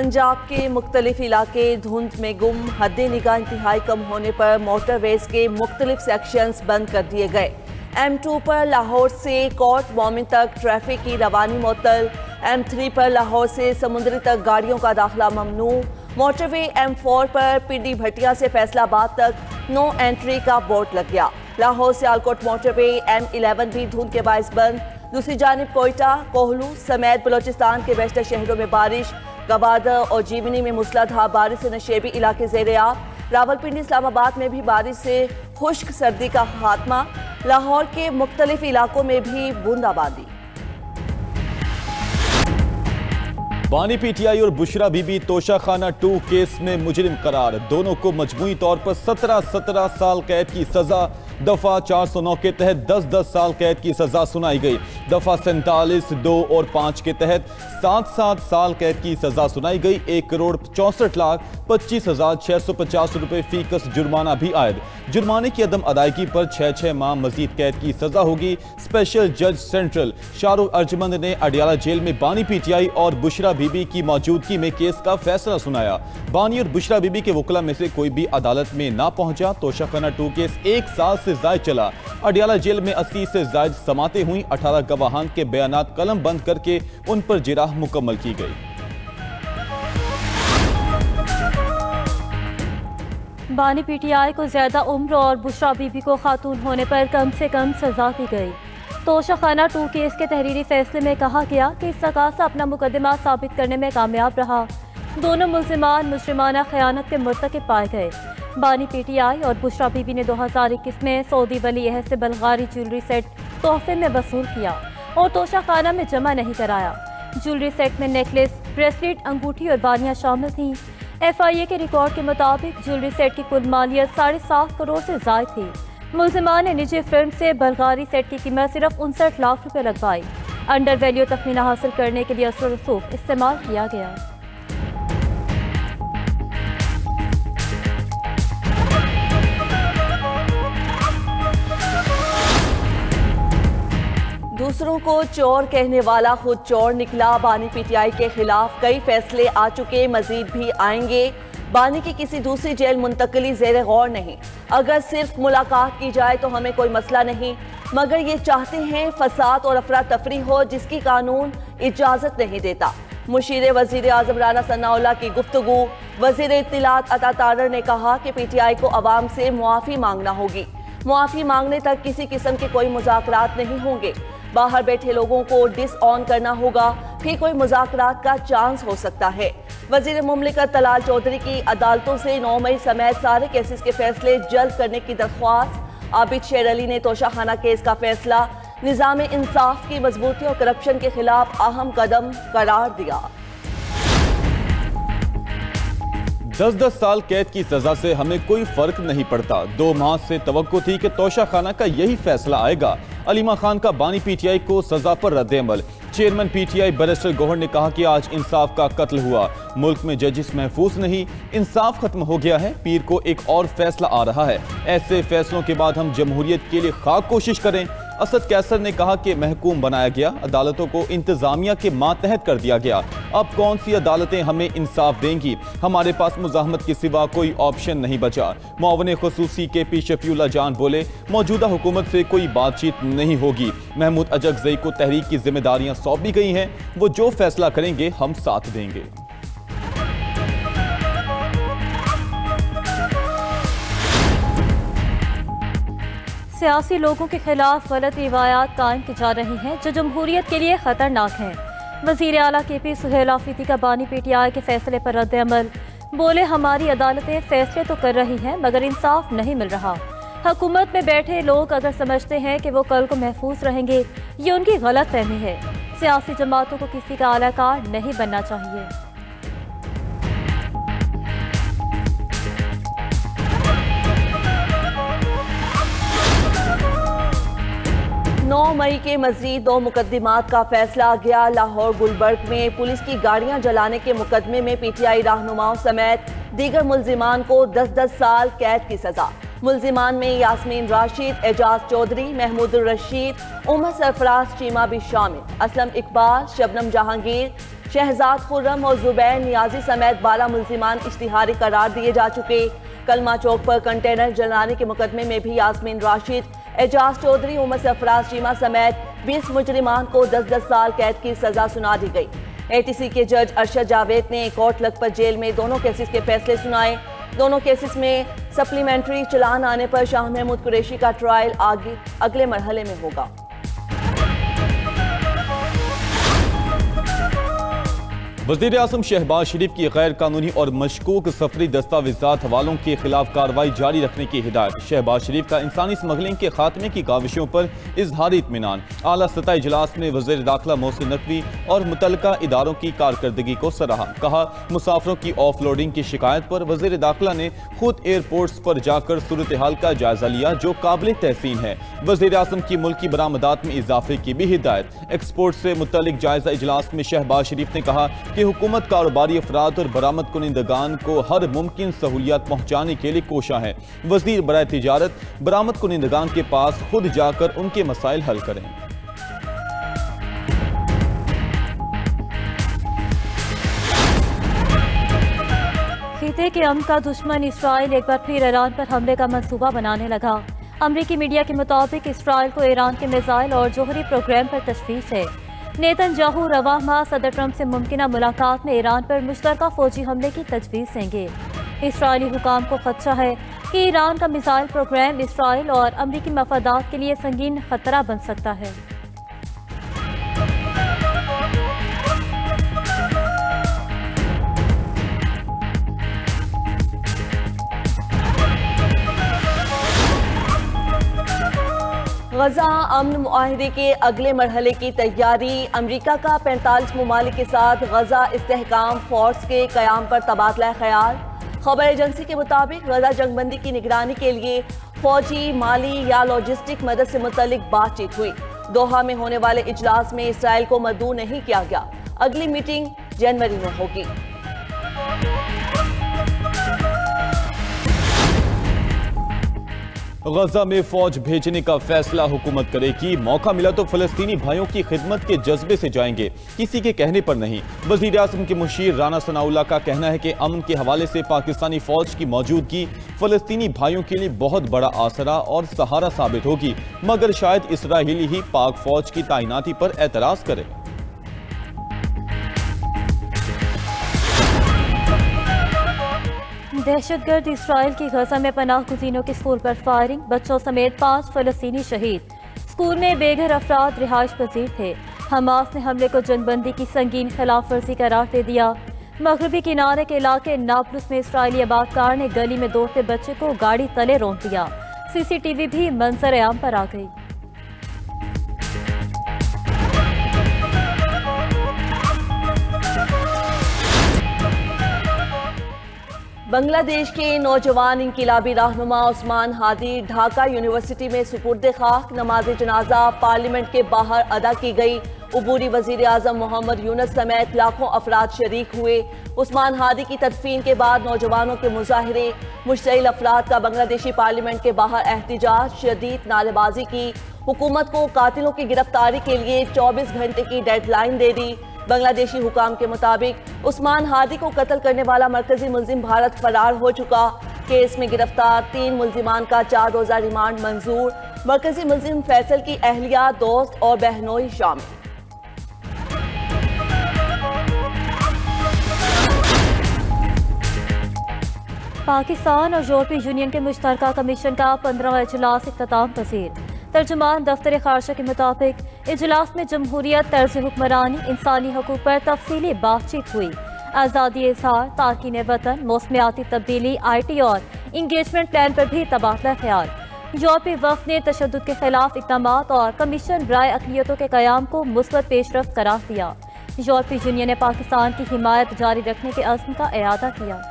पंजाब के मुख्तलिफ इलाके धुंध में गुम, हद्दे निगाह इंतहाई कम होने पर मोटरवेज के मुख्तलिफ सेक्शंस बंद कर दिए गए। M2 पर लाहौर से कोर्ट मोमिन तक ट्रैफिक की रवानी मुअत्तल। M3 पर लाहौर से समुंदरी तक गाड़ियों का दाखिला ममनू। मोटरवे M4 पर पिंडी भटिया से फैसलाबाद तक नो एंट्री का बोर्ड लग गया। लाहौर से आलकोट मोटरवे M11 भी धुंध के बायस बंद। दूसरी जानिब कोयटा, कोहलू समेत बलोचिस्तान के बेशतर शहरों में बारिश। गवादर और जीवनी में मूसलाधार बारिश से नशेबी इलाके ज़ेर-ए-आब। रावलपिंडी इस्लामाबाद में भी बारिश से खुश्क सर्दी का खात्मा। लाहौर के मुख्तलिफ इलाकों में भी बूंदाबांदी। बानी पीटीआई और बुशरा बीबी तोशाखाना 2 केस में मुजरिम करार। दोनों को मजमूई तौर पर 17 साल कैद की सजा। दफा 409 के तहत 10 साल कैद की सजा सुनाई गई। दफा 47, 2 और 5 के तहत 7 साल कैद की सजा सुनाई गई। 1,64,25,650 रुपए फीकस जुर्माना भी आयद। जुर्माने की अदम अदायगी पर 6 माह मजीद कैद की सजा होगी। स्पेशल जज सेंट्रल शाहरुख अर्जमंद ने अडियाला जेल में बानी पीटीआई और बुशरा बीबी की मौजूदगी में केस का फैसला सुनाया। बानी और बुशरा बीबी के वकला में से कोई भी अदालत में ना पहुंचा। तोशाखाना 2 केस 1 साल से जायद चला। अडियाला जेल में 80 से जायद समातें हुई। 18 गवाहान के बयानात कलम बंद करके उन पर जिराह मुकम्मल की गई। बानी पीटीआई को ज्यादा उम्र और बुशरा बीबी को खातून होने पर कम से कम सजा दी गई। तोशाखाना 2 केस के तहरीरी फैसले में कहा गया कि सकासा अपना मुकदमा साबित करने में कामयाब रहा। दोनों मुल्जिमान मुजरिमाना खयानत के मुर्तकिब पाए गए। बानी पीटीआई और बुशरा बीबी ने 2021 में सऊदी वली अहद से बल्गारी ज्वेलरी सेट तोहफे में वसूल किया और तोशाखाना में जमा नहीं कराया। ज्वेलरी सेट में नेकलेस, ब्रेसलेट, अंगूठी और बालियां शामिल थीं। FIA के रिकॉर्ड के मुताबिक ज्वेलरी सेट की कुल मालियत 7.5 करोड़ से ज़ायद थी। मुल्जिमान ने निजी फर्म से बल्गारी सेट की कीमत सिर्फ 59 लाख रुपए लगवाई। अंडर वैल्यू तखमीना हासिल करने के लिए असर रसूख इस्तेमाल किया गया। दूसरों को चोर कहने वाला खुद चोर निकला। बानी पीटीआई के खिलाफ कई फैसले आ चुके, मजीद भी आएंगे। बानी की किसी दूसरी जेल मुंतकली ज़ेर गौर नहीं। अगर सिर्फ मुलाकात की जाए तो हमें कोई मसला नहीं, मगर ये चाहते हैं फसाद और अफरा तफरी हो जिसकी कानून इजाज़त नहीं देता। मुशीर वज़ीर आज़म राना सनाउल्लाह की गुफ्तगू। वज़ीर इत्तिलात अता तारर ने कहा कि पीटीआई को अवाम से मुआफ़ी मांगना होगी। मुआफ़ी मांगने तक किसी किस्म के कोई मुज़ाकरात नहीं होंगे। बाहर बैठे लोगों को डिस ऑन करना होगा, फिर कोई मुज़ाकरात का चांस हो सकता है। वज़ीर मुमलिकत तलाल चौधरी की अदालतों से 9 मई समेत सारे केसेस के फैसले जल्द करने की दरख्वास्त। आबिद शेर अली ने तोशाखाना केस का फैसला निज़ाम इंसाफ की मजबूती और करप्शन के खिलाफ अहम कदम करार दिया। 10 साल कैद की सजा से हमें कोई फर्क नहीं पड़ता। 2 माह से तवक्को थी कि तोशाखाना का यही फैसला आएगा। अलीमा खान का बानी पीटीआई को सजा पर रद्द-ए-अमल। चेयरमैन पीटीआई बैरिस्टर गौहर ने कहा कि आज इंसाफ का कत्ल हुआ। मुल्क में जजिस महफूज नहीं, इंसाफ खत्म हो गया है। पीर को एक और फैसला आ रहा है। ऐसे फैसलों के बाद हम जमहूरियत के लिए खाक कोशिश करें। असद कैसर ने कहा कि महकूम बनाया गया, अदालतों को इंतजामिया के मातहत कर दिया गया। अब कौन सी अदालतें हमें इंसाफ देंगी? हमारे पास मुजाहमत के सिवा कोई ऑप्शन नहीं बचा। मुआवन खुसूसी के पी शफीउल्लाह जान बोले, मौजूदा हुकूमत से कोई बातचीत नहीं होगी। महमूद अजगज़ई को तहरीक की जिम्मेदारियां सौंपी गई हैं, वो जो फैसला करेंगे हम साथ देंगे। सियासी लोगों के खिलाफ गलत रिवायात कायम की जा रही हैं जो जमहूरियत के लिए खतरनाक हैं। वज़ीर आला KP सुहेल आफरीदी का बानी पीटीआई के फैसले पर रद्द-ए-अमल। बोले, हमारी अदालतें फैसले तो कर रही हैं मगर इंसाफ नहीं मिल रहा। हुकूमत में बैठे लोग अगर समझते हैं कि वो कल को महफूज रहेंगे, ये उनकी गलत फहमी है। सियासी जमातों को किसी का आलाकार नहीं बनना चाहिए। 9 मई के मजीद 2 मुकदमात का फैसला आ गया। लाहौर गुलबर्ग में पुलिस की गाड़ियां जलाने के मुकदमे में पीटीआई रहनुमाओं समेत दीगर मुल्जिमान को 10 साल कैद की सजा। मुल्जिमान में यास्मीन राशिद, एजाज चौधरी, महमूद रशीद, उमर सरफराज चीमा भी शामिल। असलम इकबाल, शबनम जहांगीर, शहजाद खुर्रम और जुबैर नियाजी समेत 12 मुल्जिमान इश्तिहारी करार दिए जा चुके। कलमा चौक पर कंटेनर जलाने के मुकदमे में भी यास्मीन राशिद, एजाज चौधरी, उमर सरफराज चीमा समेत 20 मुजरिमान को 10-10 साल कैद की सजा सुना दी गई। ATC के जज अरशद जावेद ने कोर्ट लखपत जेल में दोनों केसेस के फैसले सुनाए। दोनों केसेस में सप्लीमेंट्री चलान आने पर शाह महमूद कुरैशी का ट्रायल अगले मरहले में होगा। वज़ीर आज़म शहबाज शरीफ की गैर कानूनी और मशकूक सफरी दस्तावेजात हवालों के खिलाफ कार्रवाई जारी रखने की हिदायत। शहबाज शरीफ का इंसानी स्मगलिंग के खात्मे की काविशों पर इजहार इत्मीनान। आला सतह इजलास में वज़ीर दाखिला मोहसिन नकवी और मुतल्लिका इदारों की कारकर्दगी को सराहा। कहा, मुसाफिरों की ऑफलोडिंग की शिकायत पर वज़ीर दाखिला ने खुद एयरपोर्ट्स पर जाकर सूरत हाल का जायजा लिया, जो काबिल तहसीन है। वज़ीर आज़म की मुल्की बरामदात में इजाफे की भी हिदायत। एक्सपोर्ट से मुतल्लिक जायजा इजलास में शहबाज शरीफ ने कहा कि हुकूमत कारोबारी अफराद और बरामद कुनिंदगान को हर मुमकिन सहूलियात पहुँचाने के लिए कोशा है। वज़ीर बराए तिजारत बरामद कुनिंदगान के पास खुद जाकर उनके मसाइल हल करें। खिते के अमन का दुश्मन इसराइल एक बार फिर ईरान पर हमले का मंसूबा बनाने लगा। अमरीकी मीडिया के मुताबिक इसराइल को ईरान के मिसाइल और जोहरी प्रोग्राम पर तशवीश है। नेतन्याहू रवां माह सदर ट्रंप से मुमकिना मुलाकात में ईरान पर मुश्तरका फौजी हमले की तजवीज़ देंगे। इसराइली हुकाम को खदशा है कि ईरान का मिसाइल प्रोग्राम इसराइल और अमरीकी मफादात के लिए संगीन खतरा बन सकता है। गजा अमन मुआहिदे के अगले मरहले की तैयारी। अमरीका का 45 ममालिक के साथ गजा इस्तेहकाम फोर्स के कयाम पर तबादला ख्याल। खबर एजेंसी के मुताबिक गजा जंगबंदी की निगरानी के लिए फौजी, माली या लॉजिस्टिक मदद से मुतल्लिक बातचीत हुई। दोहा में होने वाले इजलास में इसराइल को मदऊ नहीं किया गया। अगली मीटिंग जनवरी में होगी। गजा में फौज भेजने का फैसला हुकूमत करेगी। मौका मिला तो फलस्तीनी भाइयों की खिदमत के जज्बे से जाएंगे, किसी के कहने पर नहीं। वज़ीर आज़म के मुशीर राना सनाउल्लाह का कहना है कि अमन के हवाले से पाकिस्तानी फौज की मौजूदगी फलस्तीनी भाइयों के लिए बहुत बड़ा आसरा और सहारा साबित होगी, मगर शायद इसराइली ही पाक फौज की तैनाती पर एतराज करे। दहशतगर्द इसराइल की गजा में पनाह गुज़ीनों के स्कूल पर फायरिंग, बच्चों समेत 5 फलस्तीनी शहीद। स्कूल में बेघर अफराद रिहाइश पजीर थे। हमास ने हमले को जनबंदी की संगीन खिलाफ वर्जी करार दे दिया। मगरबी किनारे के इलाके नाब्लुस में इसराइली आबादकार ने गली में दौड़ते बच्चे को गाड़ी तले रोक दिया। CCTV भी मंजर आम पर आ गई। बांग्लादेश के नौजवान इनकिलाबी रहनुमा उस्मान हादी ढाका यूनिवर्सिटी में सुपुर्द खाक। नमाज जनाजा पार्लियामेंट के बाहर अदा की गई। उबूरी वजीर आज़म मोहम्मद यूनुस समेत लाखों अफराद शरीक हुए। उस्मान हादी की तदफीन के बाद नौजवानों के मुजाहरे, मुश्तइल अफराद का बांग्लादेशी पार्लियामेंट के बाहर एहतिजाज, शदीद नारेबाजी की। हुकूमत को कातिलों की गिरफ्तारी के लिए 24 घंटे की डेडलाइन दे दी। बांग्लादेशी हुकाम के मुताबिक उस्मान हादी को कत्ल करने वाला मरकजी मुल्जिम भारत फरार हो चुका। केस में गिरफ्तार 3 मुल्जिमान का 4 रोज़ा रिमांड मंजूर। मरकजी मुल्जिम फैसल की अहलिया, दोस्त और बहनोई शामिल। पाकिस्तान और यूरोपीय यूनियन के मुश्तरका कमीशन का 15वां इजलास इख्तिताम पजीर। तर्जुमान दफ्तर खारजा के मुताबिक इजलास में जमहूरियत, तर्ज हुक्मरानी, इंसानी हकूक पर तफसीली बातचीत हुई। आज़ादी इज़हार, तारकीन वतन, मौसमियाती तब्दीली, IT और इंगेजमेंट प्लान पर भी तबादला ख्याल। यूरोपीय वफ़द ने तशद्दुद के खिलाफ इक़दामात और कमीशन बराए अक़लियतों के क़याम को मुस्बत पेशरफ्त करार दिया। यूरोपीय यूनियन ने पाकिस्तान की हिमायत जारी रखने के अज़्म का इरादा किया।